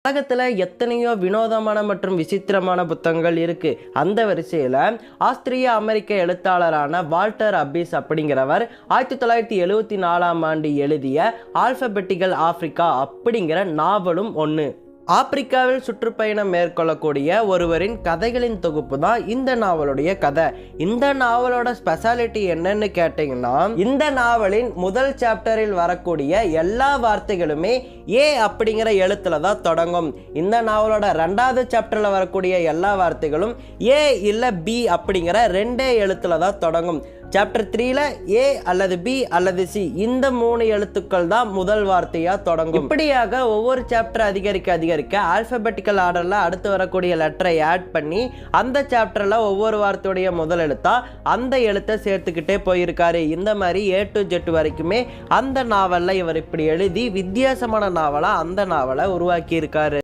உலகத்துல எத்தனையோ வினோதமான மற்றும் விசித்திரமான புத்தகங்கள் இருக்கு. அந்த வரிசையில ஆஸ்திரிய அமெரிக்க எழுத்தாளரான வால்டர் அபிஸ் அப்படிங்கிறவர் 1974ஆம் ஆண்டு எழுதிய ஆல்பபெட்டிக்கல் ஆப்பிரிக்கா அப்படிங்கிற நாவலும் ஒன்று. ஆப்பிரிக்காவில் சுற்றுப்பயணம் மேற்கொள்ளக்கூடிய ஒருவரின் கதைகளின் தொகுப்பு தான் இந்த நாவலுடைய கதை. இந்த நாவலோட ஸ்பெஷாலிட்டி என்னன்னு கேட்டீங்கன்னா, இந்த நாவலின் முதல் சாப்டரில் வரக்கூடிய எல்லா வார்த்தைகளுமே ஏ அப்படிங்கிற எழுத்துல தான் தொடங்கும். இந்த நாவலோட 2வது சாப்டர்ல வரக்கூடிய எல்லா வார்த்தைகளும் ஏ இல்ல பி அப்படிங்கிற 2 எழுத்துல தான் தொடங்கும். சாப்டர் 3ல ஏ அல்லது பி அல்லது சி இந்த 3 எழுத்துக்கள் தான் முதல் வார்த்தையா தொடங்கும். இப்படியாக ஒவ்வொரு சாப்டர் அதிகரிக்க ஆல்பபெட்டிக்கல் ஆர்டர்ல அடுத்து வரக்கூடிய லெட்டரை ஆட் பண்ணி அந்த சாப்டர்ல ஒவ்வொரு வார்த்தையுடைய முதல் எழுத்தா அந்த எழுத்தை சேர்த்துக்கிட்டே போயிருக்காரு. இந்த மாதிரி A to Z வரைக்குமே அந்த நாவல்ல இவர் இப்படி எழுதி வித்தியாசமான நாவலா அந்த நாவலை உருவாக்கி இருக்காரு.